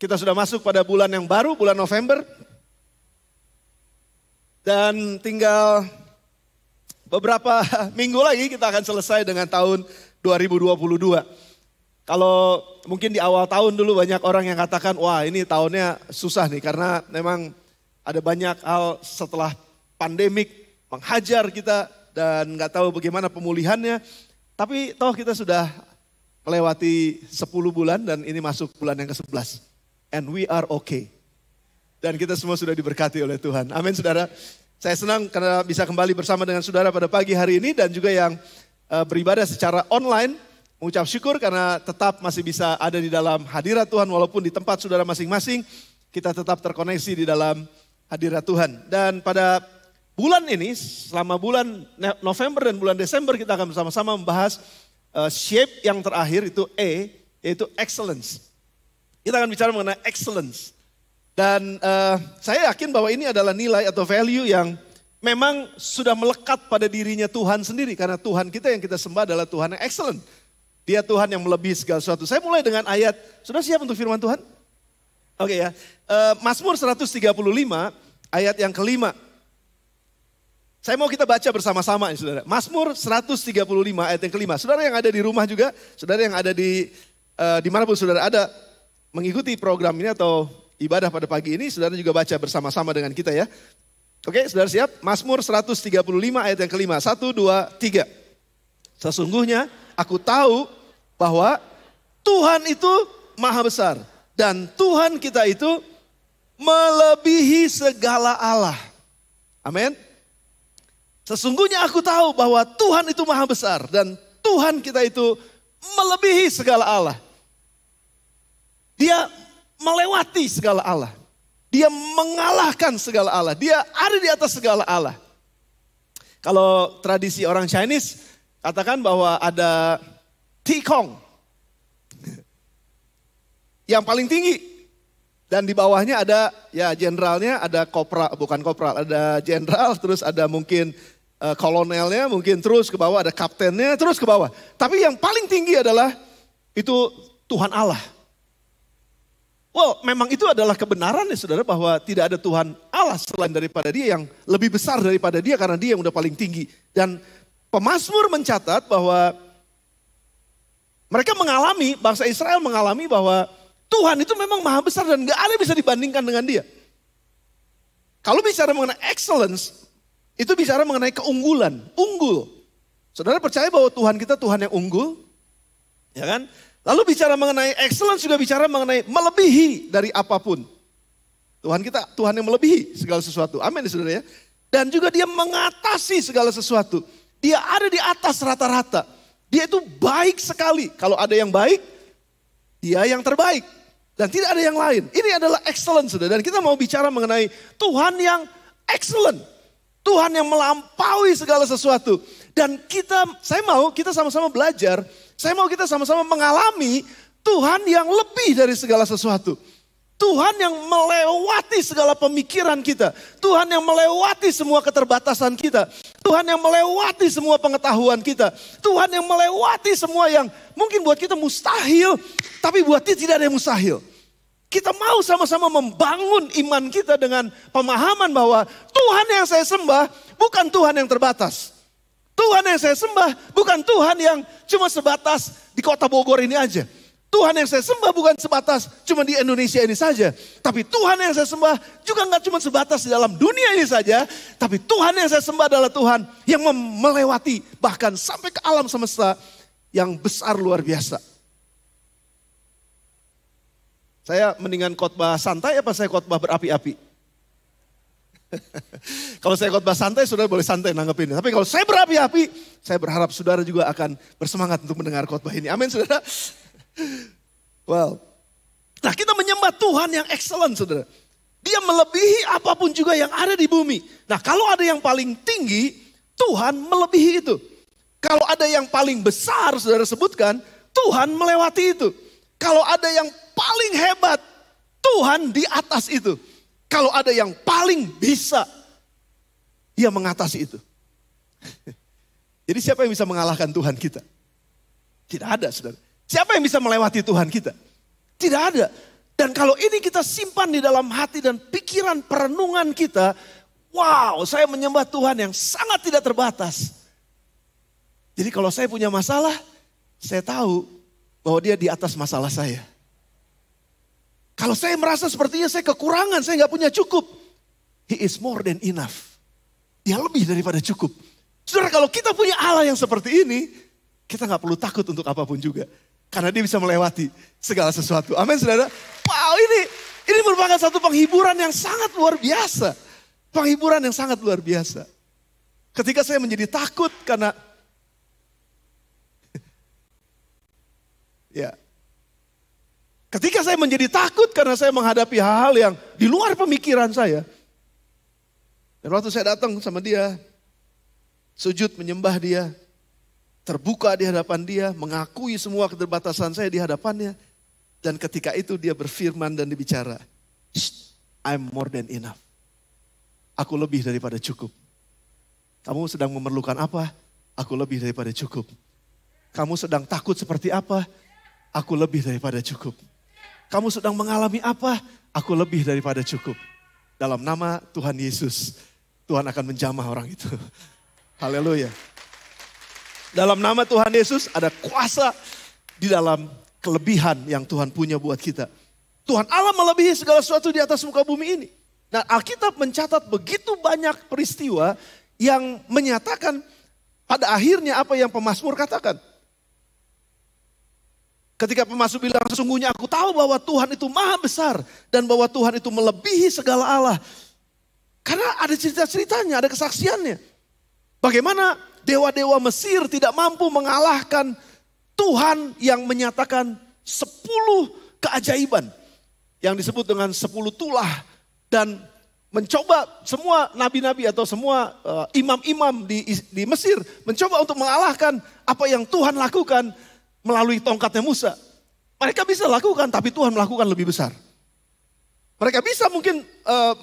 Kita sudah masuk pada bulan yang baru, bulan November. Dan tinggal beberapa minggu lagi kita akan selesai dengan tahun 2022. Kalau mungkin di awal tahun dulu banyak orang yang katakan, wah ini tahunnya susah nih. Karena memang ada banyak hal setelah pandemik menghajar kita dan gak tahu bagaimana pemulihannya. Tapi toh kita sudah melewati 10 bulan dan ini masuk bulan yang ke-11. And we are okay. Dan kita semua sudah diberkati oleh Tuhan. Amin saudara. Saya senang karena bisa kembali bersama dengan saudara pada pagi hari ini. Dan juga yang beribadah secara online. Mengucap syukur karena tetap masih bisa ada di dalam hadirat Tuhan. Walaupun di tempat saudara masing-masing. Kita tetap terkoneksi di dalam hadirat Tuhan. Dan pada bulan ini, selama bulan November dan bulan Desember kita akan bersama-sama membahas shape yang terakhir itu E, yaitu excellence. Kita akan bicara mengenai excellence. Dan saya yakin bahwa ini adalah nilai atau value yang memang sudah melekat pada dirinya Tuhan sendiri. Karena Tuhan kita yang kita sembah adalah Tuhan yang excellent. Dia Tuhan yang melebihi segala sesuatu. Saya mulai dengan ayat, sudah siap untuk firman Tuhan? Oke ya, Mazmur 135 ayat yang kelima. Saya mau kita baca bersama-sama ya saudara. Mazmur 135 ayat yang kelima. Saudara yang ada di rumah juga, saudara yang ada di dimanapun saudara ada mengikuti program ini atau ibadah pada pagi ini, saudara juga baca bersama-sama dengan kita ya. Oke, saudara siap? Mazmur 135 ayat yang kelima. 1, 2, 3. Sesungguhnya aku tahu bahwa Tuhan itu maha besar. Dan Tuhan kita itu melebihi segala Allah. Amin. Sesungguhnya aku tahu bahwa Tuhan itu maha besar. Dan Tuhan kita itu melebihi segala Allah. Dia melewati segala Allah. Dia mengalahkan segala Allah. Dia ada di atas segala Allah. Kalau tradisi orang Chinese katakan bahwa ada Tikong. Yang paling tinggi. Dan di bawahnya ada ya jenderalnya, ada kopral, bukan kopral, ada jenderal, terus ada mungkin kolonelnya, mungkin terus ke bawah ada kaptennya, terus ke bawah. Tapi yang paling tinggi adalah itu Tuhan Allah. Well, memang itu adalah kebenaran ya saudara bahwa tidak ada Tuhan Allah selain daripada dia yang lebih besar daripada dia karena dia yang udah paling tinggi. Dan pemazmur mencatat bahwa mereka mengalami, bangsa Israel mengalami bahwa Tuhan itu memang maha besar dan gak ada bisa dibandingkan dengan dia. Kalau bicara mengenai excellence, itu bicara mengenai keunggulan, unggul. Saudara percaya bahwa Tuhan kita Tuhan yang unggul? Ya kan? Lalu bicara mengenai excellence juga bicara mengenai melebihi dari apapun. Tuhan kita Tuhan yang melebihi segala sesuatu. Amin ya saudara ya. Dan juga dia mengatasi segala sesuatu. Dia ada di atas rata-rata. Dia itu baik sekali. Kalau ada yang baik, dia yang terbaik. Dan tidak ada yang lain. Ini adalah excellence saudara. Dan kita mau bicara mengenai Tuhan yang excellent. Tuhan yang melampaui segala sesuatu. Dan saya mau kita sama-sama belajar. Saya mau kita sama-sama mengalami Tuhan yang lebih dari segala sesuatu. Tuhan yang melewati segala pemikiran kita. Tuhan yang melewati semua keterbatasan kita. Tuhan yang melewati semua pengetahuan kita. Tuhan yang melewati semua yang mungkin buat kita mustahil. Tapi buat dia tidak ada yang mustahil. Kita mau sama-sama membangun iman kita dengan pemahaman bahwa Tuhan yang saya sembah bukan Tuhan yang terbatas. Tuhan yang saya sembah bukan Tuhan yang cuma sebatas di kota Bogor ini aja. Tuhan yang saya sembah bukan sebatas cuma di Indonesia ini saja. Tapi Tuhan yang saya sembah juga nggak cuma sebatas di dalam dunia ini saja. Tapi Tuhan yang saya sembah adalah Tuhan yang melewati bahkan sampai ke alam semesta yang besar luar biasa. Saya mendingan khotbah santai apa saya khotbah berapi-api? Kalau saya khotbah santai, saudara boleh santai nanggepin. Tapi kalau saya berapi-api, saya berharap saudara juga akan bersemangat untuk mendengar khotbah ini. Amin saudara. Wow. Nah kita menyembah Tuhan yang excellent saudara. Dia melebihi apapun juga yang ada di bumi. Nah kalau ada yang paling tinggi, Tuhan melebihi itu. Kalau ada yang paling besar saudara sebutkan, Tuhan melewati itu. Kalau ada yang paling hebat, Tuhan di atas itu. Kalau ada yang paling bisa, dia mengatasi itu. Jadi siapa yang bisa mengalahkan Tuhan kita? Tidak ada saudara. Siapa yang bisa melewati Tuhan kita? Tidak ada. Dan kalau ini kita simpan di dalam hati dan pikiran perenungan kita, wow, saya menyembah Tuhan yang sangat tidak terbatas. Jadi kalau saya punya masalah, saya tahu bahwa dia di atas masalah saya. Kalau saya merasa sepertinya saya kekurangan, saya nggak punya cukup. He is more than enough. Dia lebih daripada cukup. Saudara, kalau kita punya Allah yang seperti ini, kita nggak perlu takut untuk apapun juga. Karena dia bisa melewati segala sesuatu. Amin, saudara. Wow, ini merupakan satu penghiburan yang sangat luar biasa. Penghiburan yang sangat luar biasa. Ketika saya menjadi takut karena ya. Ketika saya menjadi takut karena saya menghadapi hal-hal yang di luar pemikiran saya. Dan waktu saya datang sama dia, sujud menyembah dia, terbuka di hadapan dia, mengakui semua keterbatasan saya di hadapannya. Dan ketika itu dia berfirman dan dibicara, I'm more than enough. Aku lebih daripada cukup. Kamu sedang memerlukan apa? Aku lebih daripada cukup. Kamu sedang takut seperti apa? Aku lebih daripada cukup. Kamu sedang mengalami apa? Aku lebih daripada cukup. Dalam nama Tuhan Yesus, Tuhan akan menjamah orang itu. Haleluya. Dalam nama Tuhan Yesus ada kuasa di dalam kelebihan yang Tuhan punya buat kita. Tuhan Allah melebihi segala sesuatu di atas muka bumi ini. Nah, Alkitab mencatat begitu banyak peristiwa yang menyatakan pada akhirnya apa yang pemazmur katakan. Ketika pemazmur bilang, sesungguhnya aku tahu bahwa Tuhan itu maha besar dan bahwa Tuhan itu melebihi segala Allah. Karena ada cerita-ceritanya, ada kesaksiannya. Bagaimana dewa-dewa Mesir tidak mampu mengalahkan Tuhan yang menyatakan 10 keajaiban. Yang disebut dengan 10 tulah. Dan mencoba semua nabi-nabi atau semua imam-imam di Mesir. Mencoba untuk mengalahkan apa yang Tuhan lakukan melalui tongkatnya Musa. Mereka bisa lakukan, tapi Tuhan melakukan lebih besar. Mereka bisa mungkin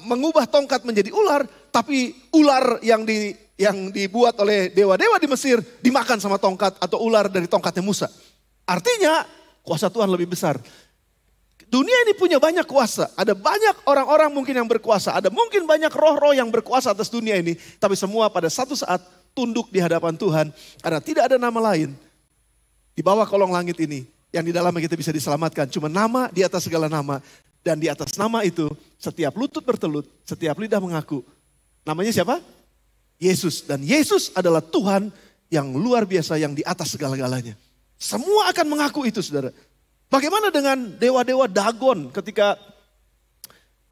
mengubah tongkat menjadi ular, tapi ular yang dibuat oleh dewa-dewa di Mesir dimakan sama tongkat atau ular dari tongkatnya Musa. Artinya kuasa Tuhan lebih besar. Dunia ini punya banyak kuasa. Ada banyak orang-orang mungkin yang berkuasa. Ada mungkin banyak roh-roh yang berkuasa atas dunia ini. Tapi semua pada satu saat tunduk di hadapan Tuhan. Karena tidak ada nama lain di bawah kolong langit ini yang di dalamnya kita bisa diselamatkan. Cuma nama di atas segala nama. Dan di atas nama itu setiap lutut bertelut, setiap lidah mengaku. Namanya siapa? Yesus. Dan Yesus adalah Tuhan yang luar biasa yang di atas segala-galanya. Semua akan mengaku itu, saudara. Bagaimana dengan dewa-dewa Dagon ketika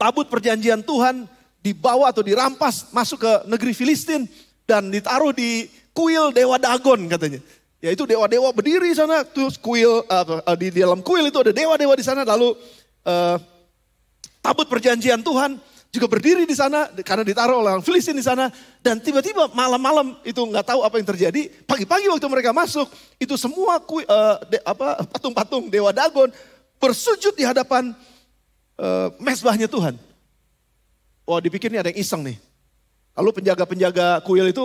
tabut perjanjian Tuhan dibawa atau dirampas masuk ke negeri Filistin dan ditaruh di kuil dewa Dagon katanya. Yaitu dewa-dewa berdiri di sana, terus kuil di dalam kuil itu ada dewa-dewa di sana, lalu tabut perjanjian Tuhan juga berdiri di sana karena ditaruh oleh orang Filistin di sana. Dan tiba-tiba malam-malam itu nggak tahu apa yang terjadi. Pagi-pagi waktu mereka masuk, itu semua patung-patung dewa Dagon bersujud di hadapan mezbahnya Tuhan. Wah, dipikirnya ada yang iseng nih. Lalu penjaga-penjaga kuil itu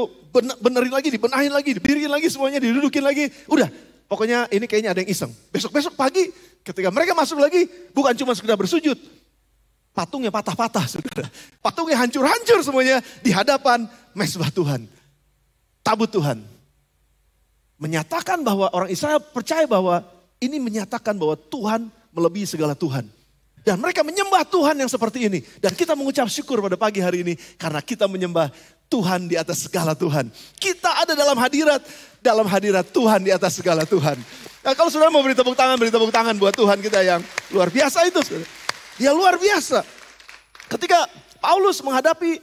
benerin lagi, dibenahin lagi, dibirikin lagi semuanya, didudukin lagi. Udah, pokoknya ini kayaknya ada yang iseng. Besok-besok pagi ketika mereka masuk lagi, bukan cuma sekedar bersujud. Patungnya patah-patah, saudara. Patungnya hancur-hancur semuanya di hadapan mezbah Tuhan. Tabut Tuhan. Menyatakan bahwa orang Israel percaya bahwa ini menyatakan bahwa Tuhan melebihi segala Tuhan. Dan mereka menyembah Tuhan yang seperti ini. Dan kita mengucap syukur pada pagi hari ini. Karena kita menyembah Tuhan di atas segala Tuhan. Kita ada dalam hadirat Tuhan di atas segala Tuhan. Nah, kalau saudara mau beri tepuk tangan buat Tuhan kita yang luar biasa itu, saudara. Dia luar biasa. Ketika Paulus menghadapi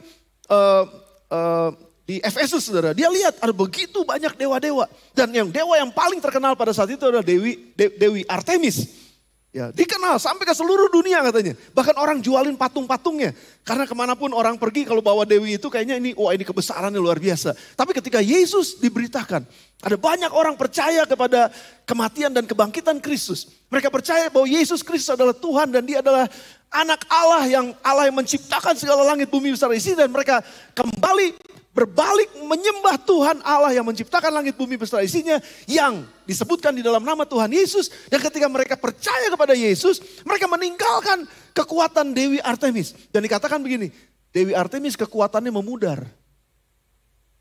di Efesus, saudara, dia lihat ada begitu banyak dewa-dewa. Dan yang dewa yang paling terkenal pada saat itu adalah Dewi Artemis. Ya, dikenal sampai ke seluruh dunia katanya. Bahkan orang jualin patung-patungnya. Karena kemanapun orang pergi kalau bawa Dewi itu kayaknya ini kebesarannya luar biasa. Tapi ketika Yesus diberitakan, ada banyak orang percaya kepada kematian dan kebangkitan Kristus. Mereka percaya bahwa Yesus Kristus adalah Tuhan dan dia adalah anak Allah yang menciptakan segala langit bumi besar isi. Dan mereka kembali berbalik menyembah Tuhan Allah yang menciptakan langit bumi beserta isinya, yang disebutkan di dalam nama Tuhan Yesus. Dan ketika mereka percaya kepada Yesus, mereka meninggalkan kekuatan Dewi Artemis. Dan dikatakan begini, Dewi Artemis kekuatannya memudar.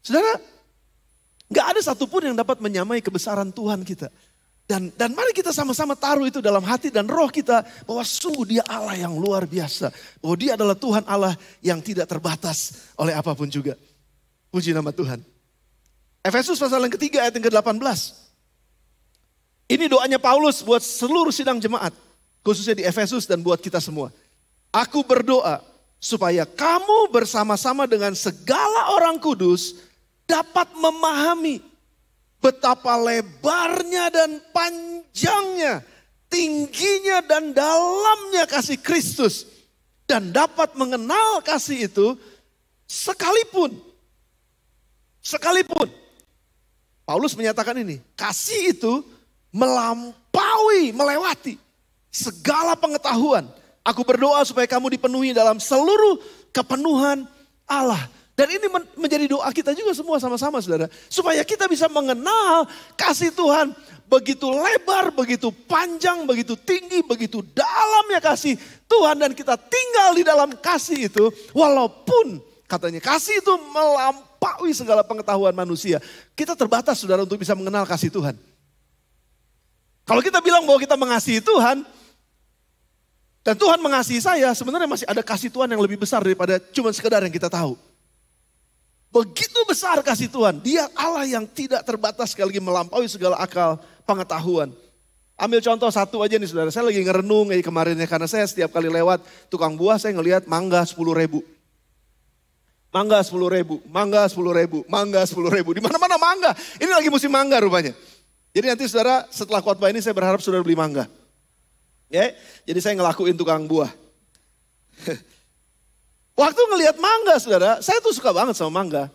Saudara, gak ada satupun yang dapat menyamai kebesaran Tuhan kita. Dan mari kita sama-sama taruh itu dalam hati dan roh kita, bahwa sungguh dia Allah yang luar biasa. Bahwa dia adalah Tuhan Allah yang tidak terbatas oleh apapun juga. Puji nama Tuhan. Efesus pasal yang ketiga ayat yang ke-18. Ini doanya Paulus buat seluruh sidang jemaat. Khususnya di Efesus dan buat kita semua. Aku berdoa supaya kamu bersama-sama dengan segala orang kudus dapat memahami betapa lebarnya dan panjangnya, tingginya dan dalamnya kasih Kristus. Dan dapat mengenal kasih itu sekalipun. Paulus menyatakan ini, kasih itu melampaui, melewati segala pengetahuan. Aku berdoa supaya kamu dipenuhi dalam seluruh kepenuhan Allah. Dan ini menjadi doa kita juga semua sama-sama saudara. Supaya kita bisa mengenal kasih Tuhan begitu lebar, begitu panjang, begitu tinggi, begitu dalamnya kasih Tuhan. Dan kita tinggal di dalam kasih itu. Walaupun katanya kasih itu melampaui segala pengetahuan manusia. Kita terbatas saudara untuk bisa mengenal kasih Tuhan. Kalau kita bilang bahwa kita mengasihi Tuhan. Dan Tuhan mengasihi saya, sebenarnya masih ada kasih Tuhan yang lebih besar daripada cuma sekedar yang kita tahu. Begitu besar kasih Tuhan. Dia Allah yang tidak terbatas sekali lagi melampaui segala akal pengetahuan. Ambil contoh satu aja nih saudara. Saya lagi ngerenung kemarin ya. Karena saya setiap kali lewat tukang buah saya ngelihat mangga 10.000. Mangga 10.000, mangga 10.000, mangga 10.000. Di mana-mana mangga. Ini lagi musim mangga rupanya. Jadi nanti saudara setelah khotbah ini saya berharap saudara beli mangga. Ya, jadi saya ngelakuin tukang buah. Waktu ngelihat mangga saudara, saya tuh suka banget sama mangga.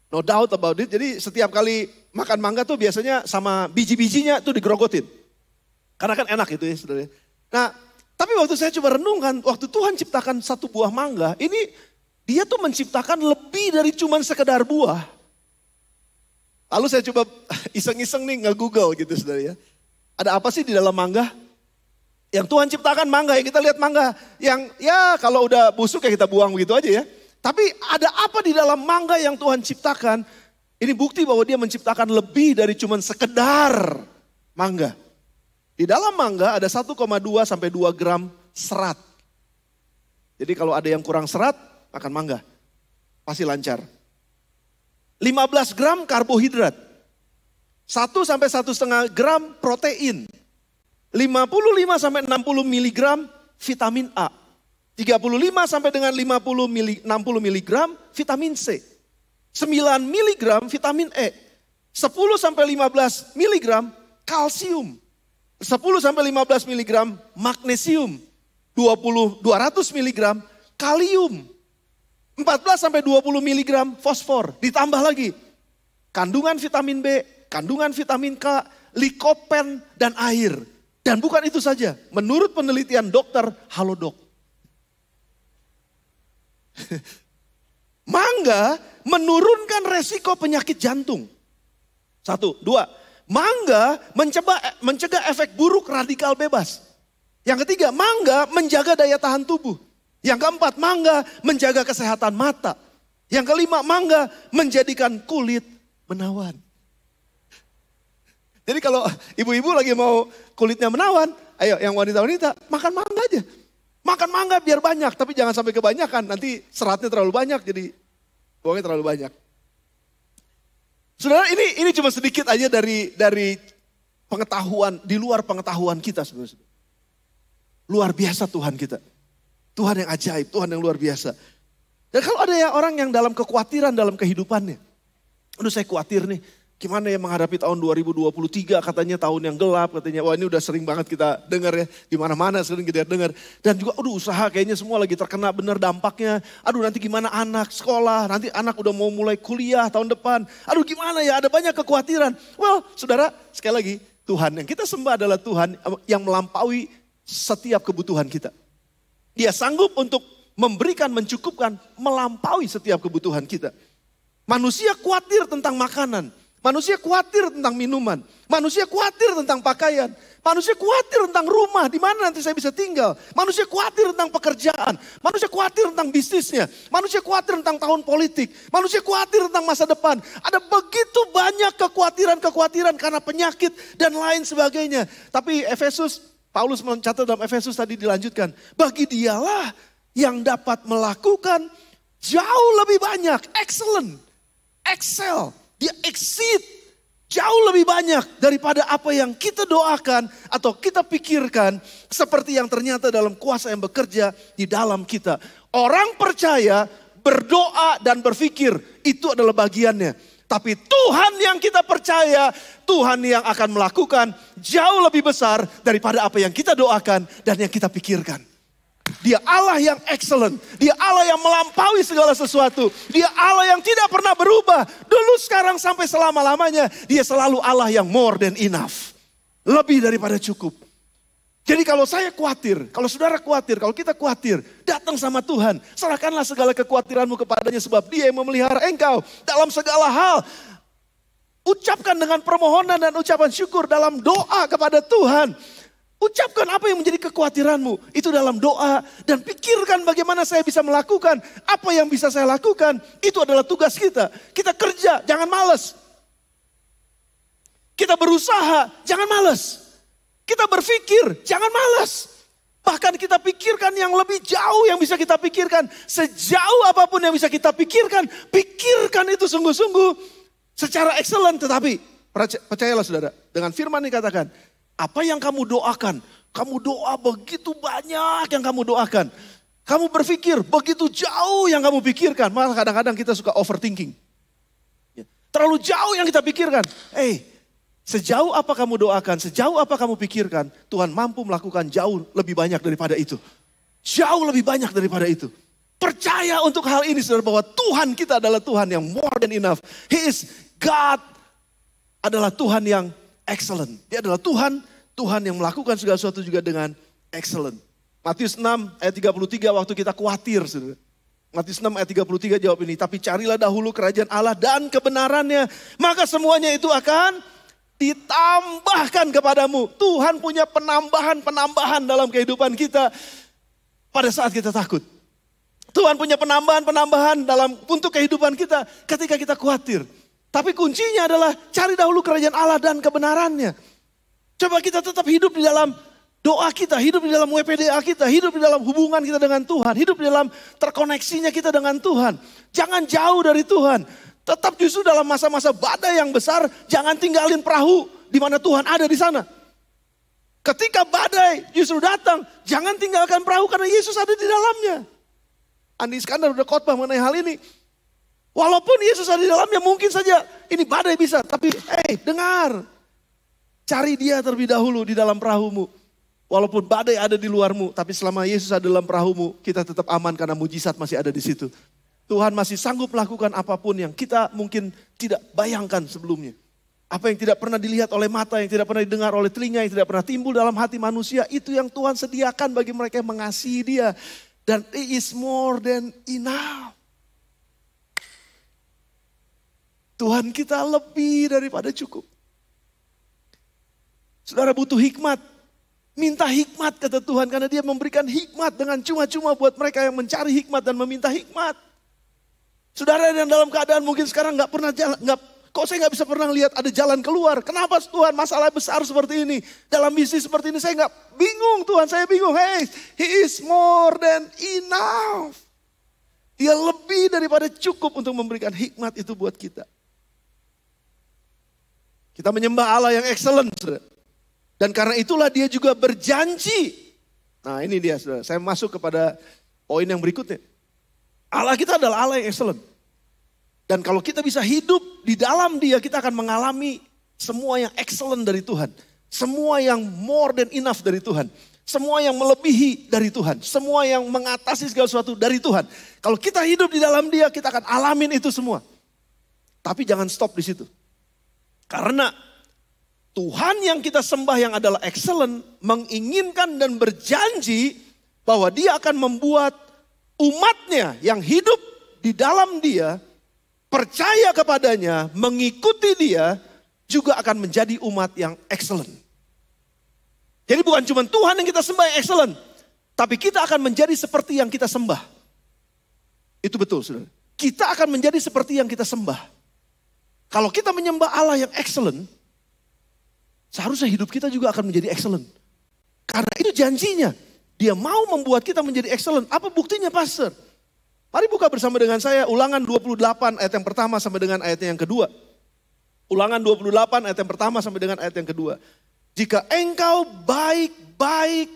No doubt about it. Jadi setiap kali makan mangga tuh biasanya sama biji-bijinya tuh digerogotin. Karena kan enak itu ya saudara. Nah, tapi waktu saya coba renungkan, waktu Tuhan ciptakan satu buah mangga, ini dia tuh menciptakan lebih dari cuman sekedar buah. Lalu saya coba iseng-iseng nih nge-google gitu saudara ya. Ada apa sih di dalam mangga? Yang Tuhan ciptakan mangga, yang kita lihat mangga. Yang ya kalau udah busuk ya kita buang begitu aja ya. Tapi ada apa di dalam mangga yang Tuhan ciptakan? Ini bukti bahwa dia menciptakan lebih dari cuman sekedar mangga. Di dalam mangga ada 1,2 sampai 2 gram serat. Jadi kalau ada yang kurang serat, makan mangga. Pasti lancar. 15 gram karbohidrat. 1 sampai 1,5 gram protein. 55 sampai 60 miligram vitamin A. 35 sampai dengan 60 miligram vitamin C. 9 miligram vitamin E. 10 sampai 15 miligram kalsium. 10 sampai 15 miligram magnesium. 200 miligram kalium. 14 sampai 20 miligram fosfor. Ditambah lagi kandungan vitamin B, kandungan vitamin K, likopen dan air. Dan bukan itu saja, menurut penelitian dokter Halodoc. Mangga menurunkan resiko penyakit jantung. 1, 2, mangga mencegah efek buruk radikal bebas. Yang ketiga, mangga menjaga daya tahan tubuh. Yang keempat, mangga menjaga kesehatan mata. Yang kelima, mangga menjadikan kulit menawan. Jadi kalau ibu-ibu lagi mau kulitnya menawan, ayo yang wanita-wanita makan mangga aja. Makan mangga biar banyak, tapi jangan sampai kebanyakan. Nanti seratnya terlalu banyak, jadi buangnya terlalu banyak. Saudara, ini cuma sedikit aja dari pengetahuan, di luar pengetahuan kita sebenarnya. Luar biasa Tuhan kita. Tuhan yang ajaib, Tuhan yang luar biasa. Dan kalau ada ya orang yang dalam kekhawatiran dalam kehidupannya. Aduh saya khawatir nih. Gimana ya menghadapi tahun 2023 katanya tahun yang gelap katanya. Wah ini udah sering banget kita dengar ya. Di mana-mana sering kita dengar. Dan juga aduh usaha kayaknya semua lagi terkena benar dampaknya. Aduh nanti gimana anak sekolah. Nanti anak udah mau mulai kuliah tahun depan. Aduh gimana ya ada banyak kekhawatiran. Well saudara sekali lagi Tuhan yang kita sembah adalah Tuhan yang melampaui setiap kebutuhan kita. Dia sanggup untuk memberikan, mencukupkan, melampaui setiap kebutuhan kita. Manusia khawatir tentang makanan. Manusia khawatir tentang minuman. Manusia khawatir tentang pakaian. Manusia khawatir tentang rumah, di mana nanti saya bisa tinggal. Manusia khawatir tentang pekerjaan. Manusia khawatir tentang bisnisnya. Manusia khawatir tentang tahun politik. Manusia khawatir tentang masa depan. Ada begitu banyak kekhawatiran-kekhawatiran karena penyakit dan lain sebagainya. Tapi Paulus mencatat dalam Efesus tadi dilanjutkan. Bagi dialah yang dapat melakukan jauh lebih banyak. Excel. Dia exceed. Jauh lebih banyak daripada apa yang kita doakan atau kita pikirkan. Seperti yang ternyata dalam kuasa yang bekerja di dalam kita. Orang percaya berdoa dan berpikir itu adalah bagiannya. Tapi Tuhan yang kita percaya, Tuhan yang akan melakukan jauh lebih besar daripada apa yang kita doakan dan yang kita pikirkan. Dia Allah yang excellent. Dia Allah yang melampaui segala sesuatu. Dia Allah yang tidak pernah berubah. Dulu, sekarang, sampai selama-lamanya. Dia selalu Allah yang more than enough. Lebih daripada cukup. Jadi kalau saya khawatir, kalau saudara khawatir, kalau kita khawatir, datang sama Tuhan. Serahkanlah segala kekhawatiranmu kepadanya sebab Dia yang memelihara engkau dalam segala hal. Ucapkan dengan permohonan dan ucapan syukur dalam doa kepada Tuhan. Ucapkan apa yang menjadi kekhawatiranmu. Itu dalam doa. Dan pikirkan bagaimana saya bisa melakukan. Apa yang bisa saya lakukan. Itu adalah tugas kita. Kita kerja, jangan malas. Kita berusaha, jangan malas. Kita berpikir, jangan malas. Bahkan kita pikirkan yang lebih jauh yang bisa kita pikirkan. Sejauh apapun yang bisa kita pikirkan. Pikirkan itu sungguh-sungguh. Secara excellent. Tetapi percayalah saudara. Dengan firman ini katakan. Apa yang kamu doakan, kamu doa begitu banyak yang kamu doakan. Kamu berpikir begitu jauh yang kamu pikirkan. Malah kadang-kadang kita suka overthinking. Terlalu jauh yang kita pikirkan. Sejauh apa kamu doakan, sejauh apa kamu pikirkan, Tuhan mampu melakukan jauh lebih banyak daripada itu. Jauh lebih banyak daripada itu. Percaya untuk hal ini saudara bahwa Tuhan kita adalah Tuhan yang more than enough. He is God, adalah Tuhan yang excellent. Dia adalah Tuhan yang melakukan segala sesuatu juga dengan excellent. Matius 6 ayat 33 waktu kita khawatir. Saudara. Matius 6 ayat 33 jawab ini. Tapi carilah dahulu kerajaan Allah dan kebenarannya. Maka semuanya itu akan ditambahkan kepadamu. Tuhan punya penambahan dalam kehidupan kita. Pada saat kita takut. Tuhan punya penambahan untuk kehidupan kita ketika kita khawatir. Tapi kuncinya adalah cari dahulu kerajaan Allah dan kebenarannya. Coba kita tetap hidup di dalam doa kita, hidup di dalam WPDA kita, hidup di dalam hubungan kita dengan Tuhan, hidup di dalam terkoneksinya kita dengan Tuhan. Jangan jauh dari Tuhan. Tetap justru dalam masa-masa badai yang besar, jangan tinggalin perahu di mana Tuhan ada di sana. Ketika badai justru datang, jangan tinggalkan perahu karena Yesus ada di dalamnya. Andi Iskandar udah khotbah mengenai hal ini. Walaupun Yesus ada di dalamnya mungkin saja ini badai bisa. Tapi dengar. Cari Dia terlebih dahulu di dalam perahumu. Walaupun badai ada di luarmu. Tapi selama Yesus ada dalam perahumu kita tetap aman karena mujizat masih ada di situ. Tuhan masih sanggup melakukan apapun yang kita mungkin tidak bayangkan sebelumnya. Apa yang tidak pernah dilihat oleh mata, yang tidak pernah didengar oleh telinga, yang tidak pernah timbul dalam hati manusia. Itu yang Tuhan sediakan bagi mereka yang mengasihi Dia. Dan it is more than enough. Tuhan kita lebih daripada cukup. Saudara butuh hikmat. Minta hikmat kata Tuhan. Karena Dia memberikan hikmat dengan cuma-cuma buat mereka yang mencari hikmat dan meminta hikmat. Saudara yang dalam keadaan mungkin sekarang gak pernah jalan. Kok saya gak bisa pernah lihat ada jalan keluar. Kenapa Tuhan masalah besar seperti ini. Dalam bisnis seperti ini saya gak bingung Tuhan. Saya bingung. He is more than enough. Dia lebih daripada cukup untuk memberikan hikmat itu buat kita. Kita menyembah Allah yang excellent. Saudara. Dan karena itulah Dia juga berjanji. Nah ini dia saudara. Saya masuk kepada poin yang berikutnya. Allah kita adalah Allah yang excellent. Dan kalau kita bisa hidup di dalam Dia, kita akan mengalami semua yang excellent dari Tuhan. Semua yang more than enough dari Tuhan. Semua yang melebihi dari Tuhan. Semua yang mengatasi segala sesuatu dari Tuhan. Kalau kita hidup di dalam Dia, kita akan alamin itu semua. Tapi jangan stop di situ. Karena Tuhan yang kita sembah yang adalah excellent menginginkan dan berjanji bahwa Dia akan membuat umatnya yang hidup di dalam Dia percaya kepadanya, mengikuti dia, juga akan menjadi umat yang excellent. Jadi bukan cuma Tuhan yang kita sembah yang excellent, tapi kita akan menjadi seperti yang kita sembah. Itu betul, saudara. Kita akan menjadi seperti yang kita sembah. Kalau kita menyembah Allah yang excellent, seharusnya hidup kita juga akan menjadi excellent. Karena itu janjinya. Dia mau membuat kita menjadi excellent. Apa buktinya, Pastor? Mari buka bersama dengan saya Ulangan 28 ayat yang pertama sampai dengan ayat yang kedua. Ulangan 28 ayat yang pertama sampai dengan ayat yang kedua. Jika engkau baik-baik,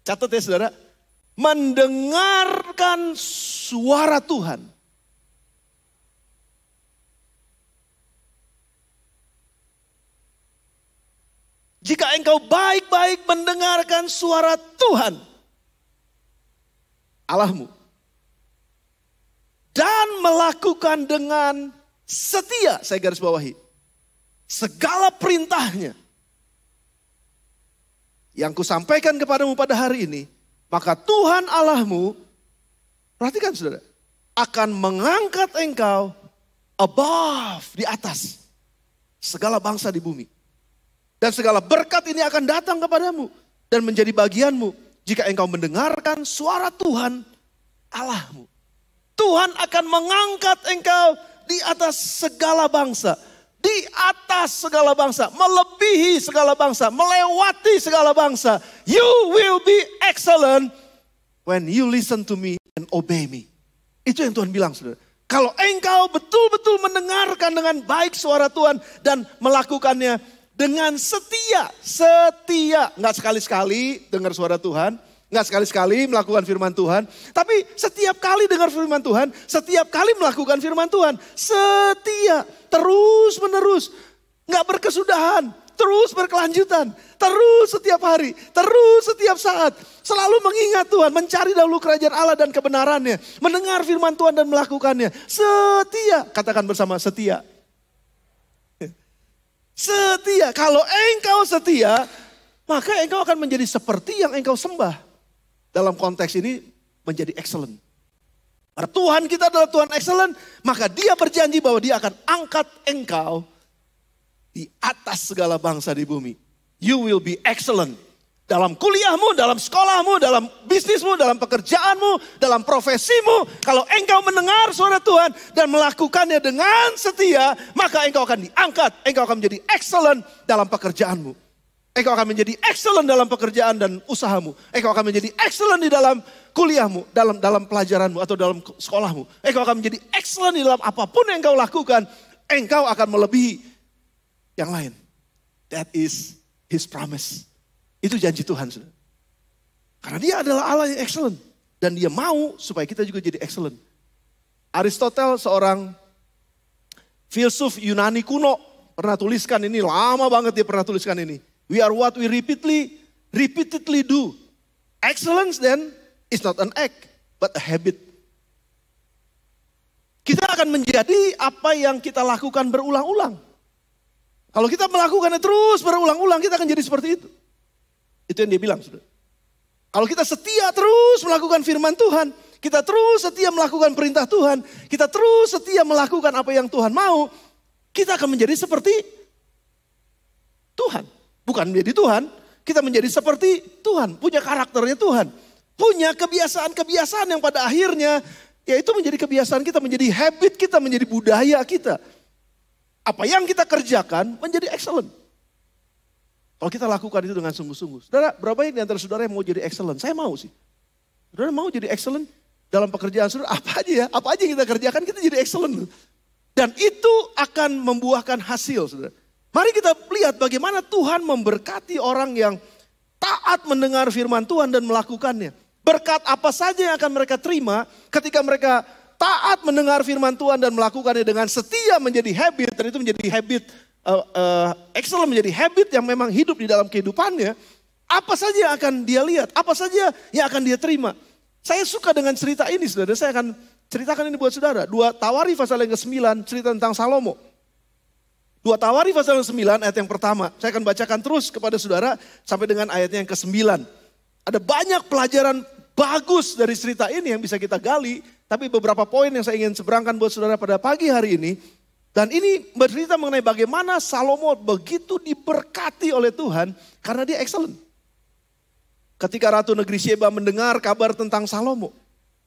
catat ya saudara, mendengarkan suara Tuhan. Jika engkau baik-baik mendengarkan suara Tuhan, Allahmu, dan melakukan dengan setia, saya garis bawahi, segala perintahnya yang kusampaikan kepadamu pada hari ini, maka Tuhan Allahmu, perhatikan saudara, akan mengangkat engkau above, di atas segala bangsa di bumi. Dan segala berkat ini akan datang kepadamu dan menjadi bagianmu jika engkau mendengarkan suara Tuhan Allahmu. Tuhan akan mengangkat engkau di atas segala bangsa. Di atas segala bangsa, melebihi segala bangsa, melewati segala bangsa. You will be excellent when you listen to me and obey me. Itu yang Tuhan bilang, saudara. Kalau engkau betul-betul mendengarkan dengan baik suara Tuhan dan melakukannya dengan setia. Setia, nggak sekali-sekali dengar suara Tuhan, nggak sekali-sekali melakukan firman Tuhan, tapi setiap kali dengar firman Tuhan, setiap kali melakukan firman Tuhan, setia, terus menerus, nggak berkesudahan, terus berkelanjutan, terus setiap hari, terus setiap saat, selalu mengingat Tuhan, mencari dahulu kerajaan Allah dan kebenarannya, mendengar firman Tuhan dan melakukannya, setia, katakan bersama setia. Setia, kalau engkau setia, maka engkau akan menjadi seperti yang engkau sembah. Dalam konteks ini menjadi excellent. Karena Tuhan kita adalah Tuhan excellent, maka dia berjanji bahwa dia akan angkat engkau di atas segala bangsa di bumi. You will be excellent. Dalam kuliahmu, dalam sekolahmu, dalam bisnismu, dalam pekerjaanmu, dalam profesimu. Kalau engkau mendengar suara Tuhan dan melakukannya dengan setia, maka engkau akan diangkat. Engkau akan menjadi excellent dalam pekerjaanmu. Engkau akan menjadi excellent dalam pekerjaan dan usahamu. Engkau akan menjadi excellent di dalam kuliahmu, dalam pelajaranmu atau dalam sekolahmu. Engkau akan menjadi excellent di dalam apapun yang engkau lakukan. Engkau akan melebihi yang lain. That is His promise. Itu janji Tuhan, saudara. Karena dia adalah Allah yang excellent. Dan dia mau supaya kita juga jadi excellent. Aristoteles, seorang filsuf Yunani kuno, pernah tuliskan ini, lama banget dia pernah tuliskan ini. We are what we repeatedly do. Excellence then is not an act, but a habit. Kita akan menjadi apa yang kita lakukan berulang-ulang. Kalau kita melakukannya terus berulang-ulang, kita akan jadi seperti itu. Itu yang dia bilang, saudara. Kalau kita setia terus melakukan firman Tuhan, kita terus setia melakukan perintah Tuhan, kita terus setia melakukan apa yang Tuhan mau, kita akan menjadi seperti Tuhan. Bukan menjadi Tuhan, kita menjadi seperti Tuhan. Punya karakternya Tuhan. Punya kebiasaan-kebiasaan yang pada akhirnya, yaitu menjadi kebiasaan kita, menjadi habit kita, menjadi budaya kita. Apa yang kita kerjakan menjadi excellent. Kalau kita lakukan itu dengan sungguh-sungguh. Saudara, berapa banyak di antara saudara yang mau jadi excellent? Saya mau sih. Saudara mau jadi excellent dalam pekerjaan saudara? Apa aja ya? Apa aja yang kita kerjakan, kita jadi excellent. Dan itu akan membuahkan hasil, saudara. Mari kita lihat bagaimana Tuhan memberkati orang yang taat mendengar firman Tuhan dan melakukannya. Berkat apa saja yang akan mereka terima ketika mereka taat mendengar firman Tuhan dan melakukannya dengan setia menjadi habit. Dan itu menjadi habit, excellent menjadi habit yang memang hidup di dalam kehidupannya. Apa saja yang akan dia lihat, apa saja yang akan dia terima. Saya suka dengan cerita ini, saudara. Saya akan ceritakan ini buat saudara. 2 Tawarikh pasal yang ke-9, cerita tentang Salomo. 2 Tawarikh pasal 9 ayat yang pertama. Saya akan bacakan terus kepada saudara sampai dengan ayatnya yang ke-9. Ada banyak pelajaran bagus dari cerita ini yang bisa kita gali. Tapi beberapa poin yang saya ingin seberangkan buat saudara pada pagi hari ini. Dan ini bercerita mengenai bagaimana Salomo begitu diberkati oleh Tuhan karena dia excellent. Ketika Ratu Negeri Sheba mendengar kabar tentang Salomo,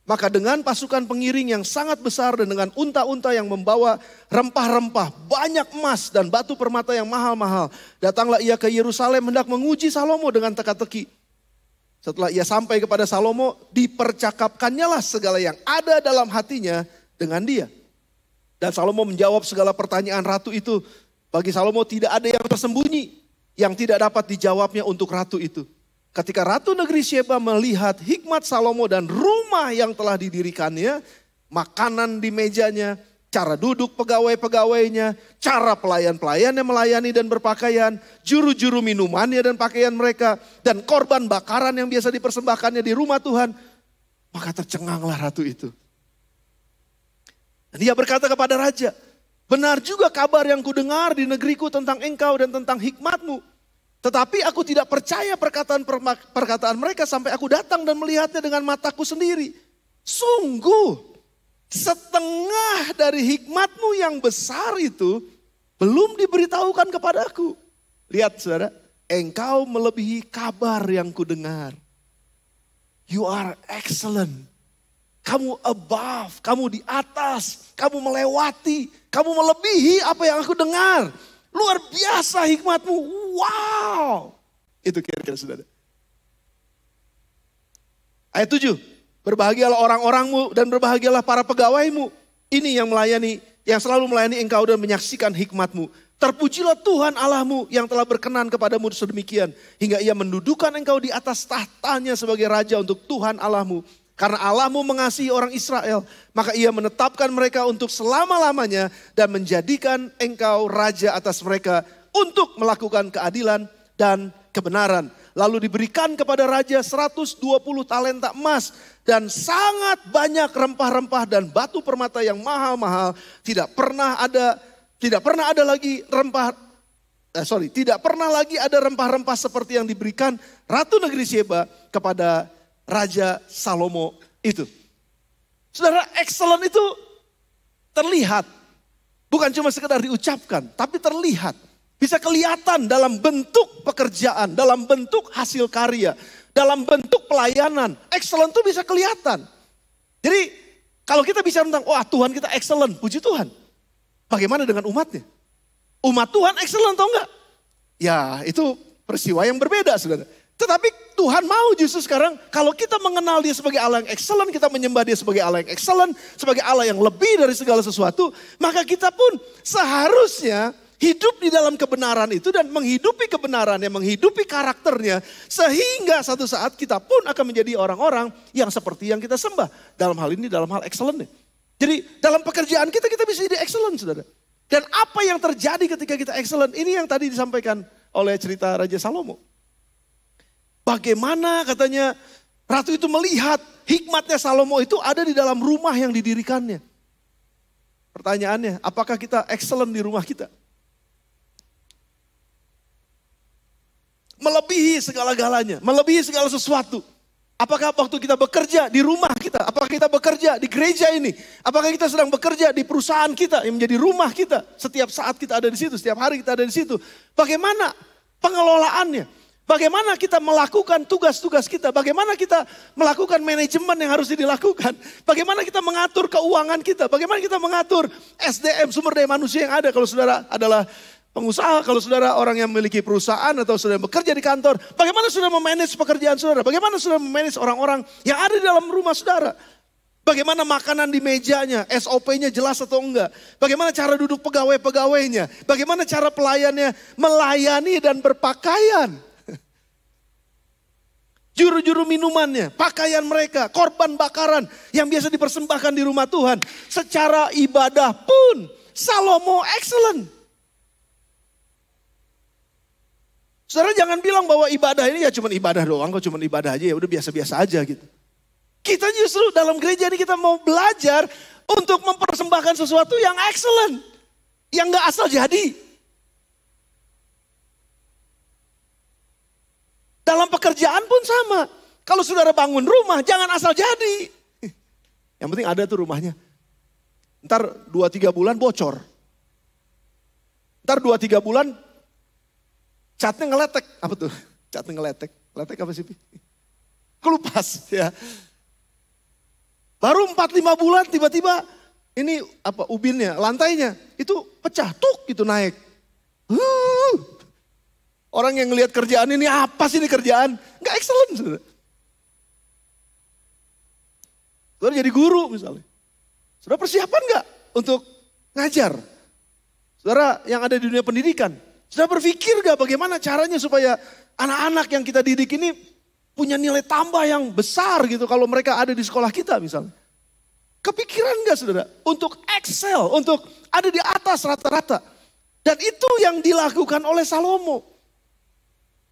maka dengan pasukan pengiring yang sangat besar dan dengan unta-unta yang membawa rempah-rempah, banyak emas dan batu permata yang mahal-mahal, datanglah ia ke Yerusalem hendak menguji Salomo dengan teka-teki. Setelah ia sampai kepada Salomo, dipercakapkannya lah segala yang ada dalam hatinya dengan dia. Dan Salomo menjawab segala pertanyaan ratu itu. Bagi Salomo tidak ada yang tersembunyi yang tidak dapat dijawabnya untuk ratu itu. Ketika Ratu Negeri Sheba melihat hikmat Salomo dan rumah yang telah didirikannya, makanan di mejanya, cara duduk pegawai-pegawainya, cara pelayan-pelayannya melayani dan berpakaian, juru-juru minumannya dan pakaian mereka, dan korban bakaran yang biasa dipersembahkannya di rumah Tuhan, maka tercenganglah ratu itu. Dan dia berkata kepada raja, benar juga kabar yang kudengar di negeriku tentang engkau dan tentang hikmatmu. Tetapi aku tidak percaya perkataan mereka sampai aku datang dan melihatnya dengan mataku sendiri. Sungguh, setengah dari hikmatmu yang besar itu belum diberitahukan kepadaku. Lihat saudara, engkau melebihi kabar yang kudengar. You are excellent. Kamu above, kamu di atas, kamu melewati, kamu melebihi apa yang aku dengar. Luar biasa hikmatmu, wow. Itu kira-kira saudara. Ayat 7, berbahagialah orang-orangmu dan berbahagialah para pegawaimu. Ini yang melayani, yang selalu melayani engkau dan menyaksikan hikmatmu. Terpujilah Tuhan Allahmu yang telah berkenan kepadamu sedemikian. Hingga ia mendudukan engkau di atas tahtanya sebagai raja untuk Tuhan Allahmu. Karena Allahmu mengasihi orang Israel, maka ia menetapkan mereka untuk selama-lamanya dan menjadikan engkau raja atas mereka untuk melakukan keadilan dan kebenaran. Lalu diberikan kepada raja 120 talenta emas dan sangat banyak rempah-rempah dan batu permata yang mahal-mahal. Tidak pernah ada lagi rempah-rempah seperti yang diberikan Ratu Negeri Sheba kepada Raja Salomo itu. Saudara, excellent itu terlihat. Bukan cuma sekedar diucapkan, tapi terlihat. Bisa kelihatan dalam bentuk pekerjaan, dalam bentuk hasil karya, dalam bentuk pelayanan. Excellent itu bisa kelihatan. Jadi kalau kita bicara tentang, wah Tuhan kita excellent, puji Tuhan. Bagaimana dengan umatnya? Umat Tuhan excellent atau enggak? Ya itu peristiwa yang berbeda saudara. Tetapi Tuhan mau justru sekarang kalau kita mengenal dia sebagai Allah yang excellent, kita menyembah dia sebagai Allah yang excellent, sebagai Allah yang lebih dari segala sesuatu, maka kita pun seharusnya hidup di dalam kebenaran itu dan menghidupi kebenarannya, menghidupi karakternya, sehingga satu saat kita pun akan menjadi orang-orang yang seperti yang kita sembah. Dalam hal ini, dalam hal excellent. Jadi dalam pekerjaan kita bisa jadi excellent saudara. Dan apa yang terjadi ketika kita excellent, ini yang tadi disampaikan oleh cerita Raja Salomo. Bagaimana katanya ratu itu melihat hikmatnya Salomo itu ada di dalam rumah yang didirikannya. Pertanyaannya, apakah kita excellent di rumah kita? Melebihi segala-galanya, melebihi segala sesuatu. Apakah waktu kita bekerja di rumah kita, apakah kita bekerja di gereja ini, apakah kita sedang bekerja di perusahaan kita yang menjadi rumah kita. Setiap saat kita ada di situ, setiap hari kita ada di situ. Bagaimana pengelolaannya? Bagaimana kita melakukan tugas-tugas kita? Bagaimana kita melakukan manajemen yang harus dilakukan? Bagaimana kita mengatur keuangan kita? Bagaimana kita mengatur SDM, sumber daya manusia yang ada? Kalau saudara adalah pengusaha, kalau saudara orang yang memiliki perusahaan atau saudara bekerja di kantor, bagaimana saudara memanage pekerjaan saudara? Bagaimana saudara memanage orang-orang yang ada di dalam rumah saudara? Bagaimana makanan di mejanya, SOP-nya jelas atau enggak? Bagaimana cara duduk pegawai-pegawainya? Bagaimana cara pelayannya melayani dan berpakaian? Juru-juru minumannya, pakaian mereka, korban bakaran yang biasa dipersembahkan di rumah Tuhan. Secara ibadah pun Salomo excellent. Saudara jangan bilang bahwa ibadah ini ya cuma ibadah doang, kok cuma ibadah aja ya udah biasa-biasa aja gitu. Kita justru dalam gereja ini kita mau belajar untuk mempersembahkan sesuatu yang excellent. Yang gak asal jadi. Dalam pekerjaan pun sama. Kalau saudara bangun rumah, jangan asal jadi. Yang penting ada tuh rumahnya. Ntar 2-3 bulan bocor. Ntar 2-3 bulan catnya ngeletek. Apa tuh? Catnya ngeletek. Ngeletek apa sih? Kelupas ya. Baru 4-5 bulan tiba-tiba ini apa ubinnya, lantainya itu pecah, tuk gitu naik. Orang yang ngelihat kerjaan ini, apa sih ini kerjaan? Nggak excellent. Saudara jadi guru misalnya. Saudara persiapan nggak untuk ngajar? Saudara yang ada di dunia pendidikan. Saudara berpikir nggak bagaimana caranya supaya anak-anak yang kita didik ini punya nilai tambah yang besar gitu kalau mereka ada di sekolah kita misalnya. Kepikiran nggak saudara? Untuk excel, untuk ada di atas rata-rata. Dan itu yang dilakukan oleh Salomo.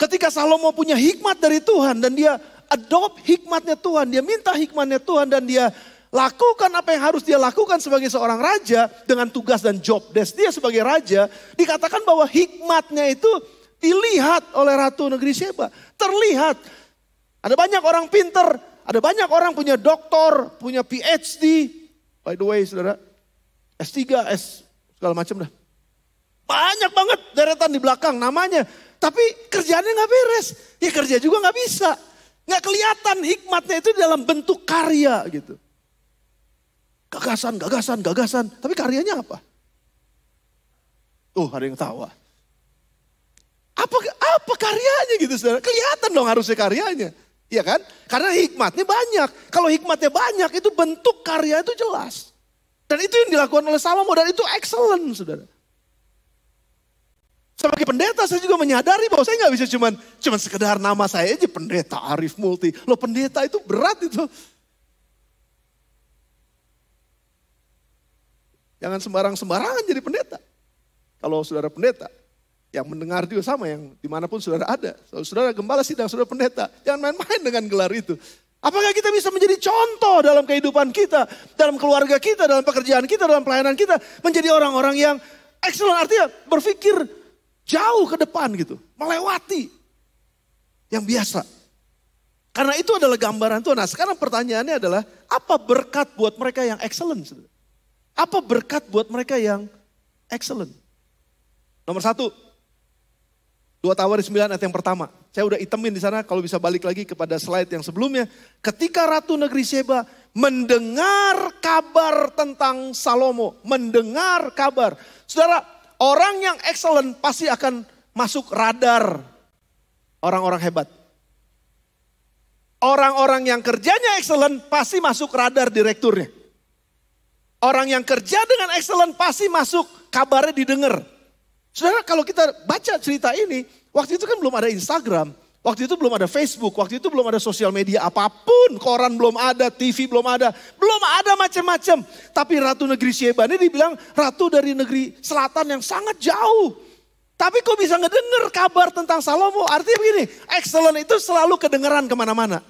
Ketika Salomo punya hikmat dari Tuhan dan dia adopt hikmatnya Tuhan, dia minta hikmatnya Tuhan dan dia lakukan apa yang harus dia lakukan sebagai seorang raja dengan tugas dan job desk dia sebagai raja, dikatakan bahwa hikmatnya itu dilihat oleh Ratu Negeri Sheba. Terlihat. Ada banyak orang pinter, ada banyak orang punya doktor, punya PhD. By the way saudara, S3, segala macam dah. Banyak banget deretan di belakang namanya. Tapi kerjaannya gak beres. Ya kerja juga gak bisa. Gak kelihatan hikmatnya itu dalam bentuk karya gitu. Gagasan. Tapi karyanya apa? Ada yang tawa. Apa karyanya gitu saudara? Kelihatan dong harusnya karyanya. Iya kan? Karena hikmatnya banyak. Kalau hikmatnya banyak itu bentuk karya itu jelas. Dan itu yang dilakukan oleh Salomo dan itu excellent saudara. Sebagai pendeta saya juga menyadari bahwa saya nggak bisa cuman sekedar nama saya aja pendeta Arif Multi. Loh pendeta itu berat itu. Jangan sembarangan jadi pendeta. Kalau saudara pendeta, yang mendengar juga sama yang dimanapun saudara ada. Kalau saudara gembala sidang, saudara pendeta. Jangan main-main dengan gelar itu. Apakah kita bisa menjadi contoh dalam kehidupan kita, dalam keluarga kita, dalam pekerjaan kita, dalam pelayanan kita. Menjadi orang-orang yang excellent artinya berpikir jauh ke depan gitu, melewati yang biasa. Karena itu adalah gambaran Tuhan. Nah sekarang pertanyaannya adalah, apa berkat buat mereka yang excellent? Apa berkat buat mereka yang excellent? Nomor 1, 2 Tawaris 9 ayat yang pertama. Saya udah itemin di sana, kalau bisa balik lagi kepada slide yang sebelumnya. Ketika Ratu Negeri Sheba mendengar kabar tentang Salomo, mendengar kabar. Saudara, orang yang excellent pasti akan masuk radar orang-orang hebat. Orang-orang yang kerjanya excellent pasti masuk radar direkturnya. Orang yang kerja dengan excellent pasti masuk kabarnya didengar. Saudara kalau kita baca cerita ini, waktu itu kan belum ada Instagram. Waktu itu belum ada Facebook, waktu itu belum ada sosial media apapun. Koran belum ada, TV belum ada macam-macam. Tapi Ratu Negeri Sheba ini dibilang ratu dari negeri selatan yang sangat jauh. Tapi kok bisa ngedenger kabar tentang Salomo? Artinya begini, excellent itu selalu kedengeran kemana-mana.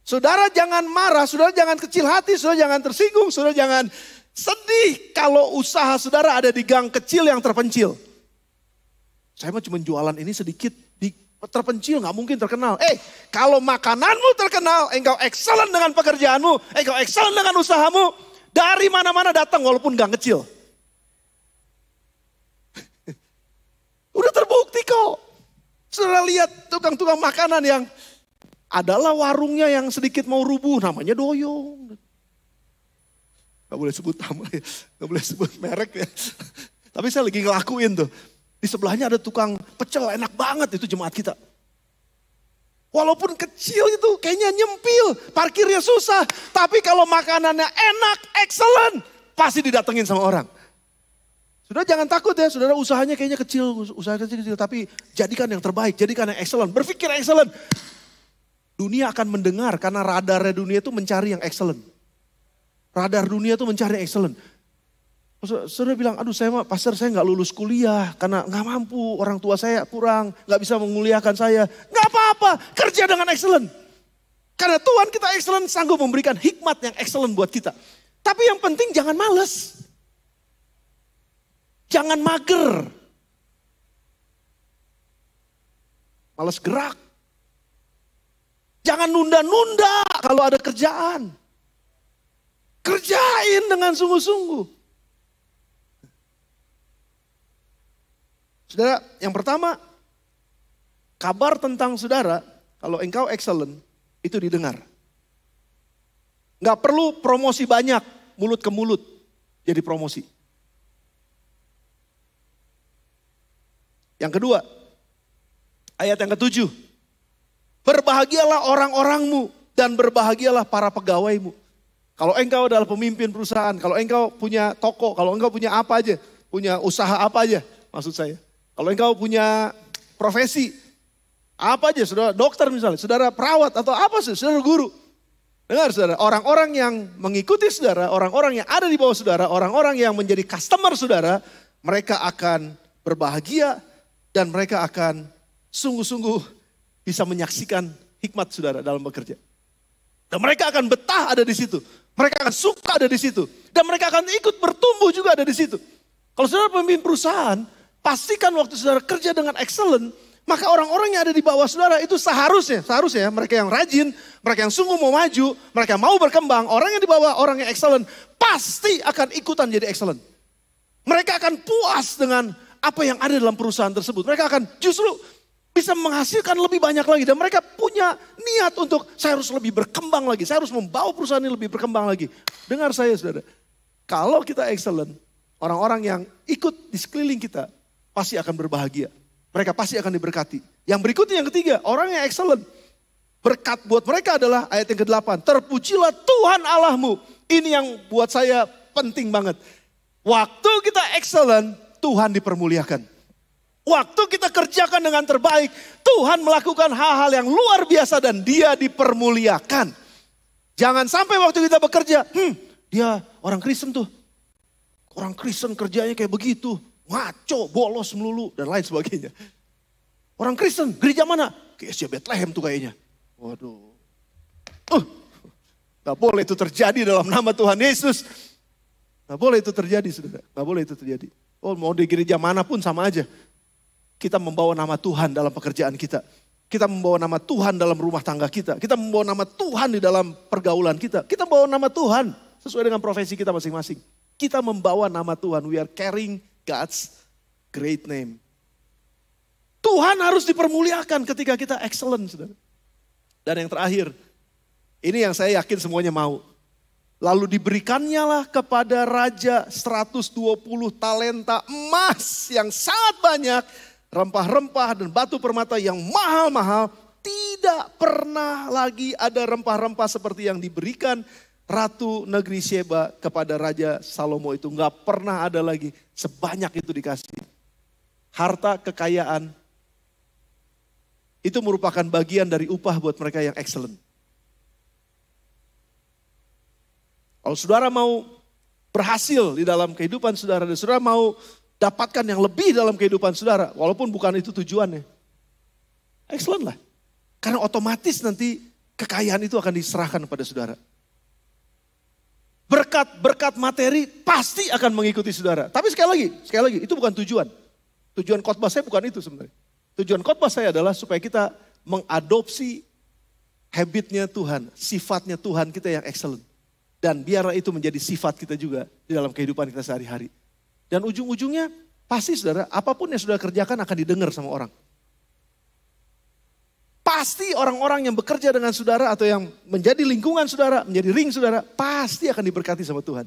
Saudara jangan marah, saudara jangan kecil hati, saudara jangan tersinggung, saudara jangan sedih kalau usaha saudara ada di gang kecil yang terpencil. Saya mah cuma jualan ini sedikit, terpencil nggak mungkin terkenal. Kalau makananmu terkenal, engkau excellent dengan pekerjaanmu, engkau excellent dengan usahamu, dari mana-mana datang walaupun gang kecil. Udah terbukti kok. Saudara lihat tukang-tukang makanan yang adalah warungnya yang sedikit mau rubuh, namanya Doyong. Gak boleh sebut nama ya, gak boleh sebut merek ya. Tapi saya lagi ngelakuin tuh. Di sebelahnya ada tukang pecel, enak banget itu jemaat kita. Walaupun kecil itu kayaknya nyempil, parkirnya susah. Tapi kalau makanannya enak, excellent, pasti didatengin sama orang. Saudara jangan takut ya, saudara usahanya kayaknya kecil, tapi jadikan yang terbaik, jadikan yang excellent. Berpikir excellent. Dunia akan mendengar karena radarnya dunia itu mencari yang excellent. Radar dunia itu mencari yang excellent. Saudara bilang, aduh pastor saya gak lulus kuliah karena gak mampu, orang tua saya kurang, gak bisa menguliakan saya. Gak apa-apa, kerja dengan excellent. Karena Tuhan kita excellent sanggup memberikan hikmat yang excellent buat kita. Tapi yang penting jangan males. Jangan mager. Males gerak. Jangan nunda-nunda kalau ada kerjaan. Kerjain dengan sungguh-sungguh. Saudara, yang pertama, kabar tentang saudara, kalau engkau excellent, itu didengar. Nggak perlu promosi banyak, mulut ke mulut, jadi promosi. Yang kedua, ayat yang ke-7. Berbahagialah orang-orangmu dan berbahagialah para pegawaimu. Kalau engkau adalah pemimpin perusahaan, kalau engkau punya toko, kalau engkau punya apa aja, punya usaha apa aja, maksud saya. Kalau engkau punya profesi, apa aja, saudara dokter misalnya, saudara perawat atau apa sih, saudara guru. Dengar saudara, orang-orang yang mengikuti saudara, orang-orang yang ada di bawah saudara, orang-orang yang menjadi customer saudara, mereka akan berbahagia dan mereka akan sungguh-sungguh bisa menyaksikan hikmat saudara dalam bekerja. Dan mereka akan betah ada di situ. Mereka akan suka ada di situ. Dan mereka akan ikut bertumbuh juga ada di situ. Kalau saudara pemimpin perusahaan, pastikan waktu saudara kerja dengan excellent, maka orang-orang yang ada di bawah saudara itu seharusnya ya, mereka yang rajin, mereka yang sungguh mau maju, mereka yang mau berkembang, orang yang di bawah orang yang excellent, pasti akan ikutan jadi excellent. Mereka akan puas dengan apa yang ada dalam perusahaan tersebut. Mereka akan justru bisa menghasilkan lebih banyak lagi. Dan mereka punya niat untuk saya harus lebih berkembang lagi. Saya harus membawa perusahaan ini lebih berkembang lagi. Dengar saya saudara. Kalau kita excellent, orang-orang yang ikut di sekeliling kita pasti akan berbahagia. Mereka pasti akan diberkati. Yang berikutnya yang ketiga, orang yang excellent. Berkat buat mereka adalah ayat yang ke-8. Terpujilah Tuhan Allahmu. Ini yang buat saya penting banget. Waktu kita excellent, Tuhan dipermuliakan. Waktu kita kerjakan dengan terbaik, Tuhan melakukan hal-hal yang luar biasa dan dia dipermuliakan. Jangan sampai waktu kita bekerja, dia orang Kristen tuh. Orang Kristen kerjanya kayak begitu, ngaco, bolos melulu dan lain sebagainya. Orang Kristen, gereja mana? GSJ Bethlehem tuh kayaknya. Waduh. Gak boleh itu terjadi dalam nama Tuhan Yesus. Gak boleh itu terjadi, saudara. Gak boleh itu terjadi. Oh, mau di gereja manapun sama aja. Kita membawa nama Tuhan dalam pekerjaan kita. Kita membawa nama Tuhan dalam rumah tangga kita. Kita membawa nama Tuhan di dalam pergaulan kita. Kita membawa nama Tuhan sesuai dengan profesi kita masing-masing. Kita membawa nama Tuhan. We are carrying God's great name. Tuhan harus dipermuliakan ketika kita excellent, saudara. Dan yang terakhir, ini yang saya yakin semuanya mau. Lalu diberikannya lah kepada raja 120 talenta emas yang sangat banyak. Rempah-rempah dan batu permata yang mahal-mahal. Tidak pernah lagi ada rempah-rempah seperti yang diberikan Ratu Negeri Sheba kepada Raja Salomo itu. Nggak pernah ada lagi sebanyak itu dikasih. Harta kekayaan itu merupakan bagian dari upah buat mereka yang excellent. Kalau saudara mau berhasil di dalam kehidupan saudara dan saudara mau dapatkan yang lebih dalam kehidupan saudara, walaupun bukan itu tujuannya. Excellent lah. Karena otomatis nanti kekayaan itu akan diserahkan kepada saudara. Berkat materi pasti akan mengikuti saudara. Tapi sekali lagi, itu bukan tujuan. Tujuan khotbah saya bukan itu sebenarnya. Tujuan khotbah saya adalah supaya kita mengadopsi habitnya Tuhan, sifatnya Tuhan kita yang excellent. Dan biarlah itu menjadi sifat kita juga di dalam kehidupan kita sehari-hari. Dan ujung-ujungnya pasti saudara, apapun yang saudara kerjakan akan didengar sama orang. Pasti orang-orang yang bekerja dengan saudara atau yang menjadi lingkungan saudara, menjadi ring saudara, pasti akan diberkati sama Tuhan.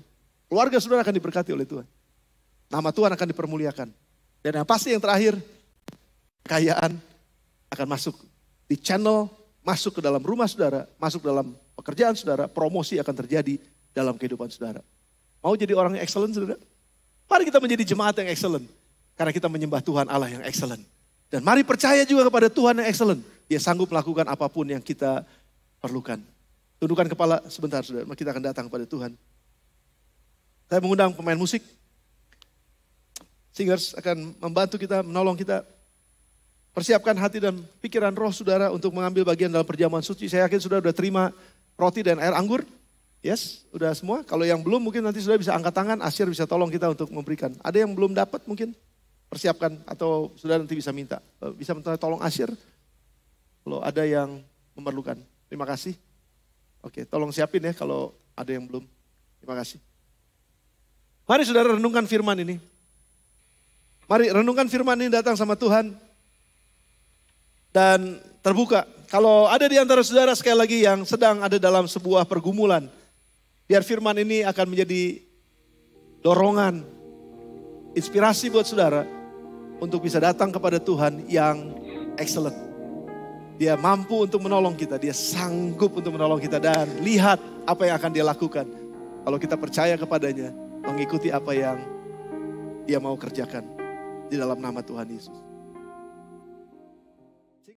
Keluarga saudara akan diberkati oleh Tuhan. Nama Tuhan akan dipermuliakan. Dan yang pasti yang terakhir, kekayaan akan masuk di channel, masuk ke dalam rumah saudara, masuk dalam pekerjaan saudara, promosi akan terjadi dalam kehidupan saudara. Mau jadi orang yang excellent saudara? Mari kita menjadi jemaat yang excellent. Karena kita menyembah Tuhan Allah yang excellent. Dan mari percaya juga kepada Tuhan yang excellent. Dia sanggup melakukan apapun yang kita perlukan. Tundukkan kepala sebentar saudara, kita akan datang kepada Tuhan. Saya mengundang pemain musik. Singers akan membantu kita, menolong kita. Persiapkan hati dan pikiran roh saudara untuk mengambil bagian dalam perjamuan suci. Saya yakin saudara sudah terima roti dan air anggur. Yes, udah semua. Kalau yang belum mungkin nanti sudah bisa angkat tangan, Asyir bisa tolong kita untuk memberikan. Ada yang belum dapat mungkin persiapkan atau sudah nanti bisa minta. Bisa minta tolong Asyir kalau ada yang memerlukan. Terima kasih. Oke, tolong siapin ya kalau ada yang belum. Terima kasih. Mari saudara renungkan firman ini. Mari renungkan firman ini, datang sama Tuhan. Dan terbuka. Kalau ada di antara saudara sekali lagi yang sedang ada dalam sebuah pergumulan. Biar firman ini akan menjadi dorongan, inspirasi buat saudara. Untuk bisa datang kepada Tuhan yang excellent. Dia mampu untuk menolong kita, dia sanggup untuk menolong kita. Dan lihat apa yang akan dia lakukan. Kalau kita percaya kepadanya, mengikuti apa yang dia mau kerjakan. Di dalam nama Tuhan Yesus.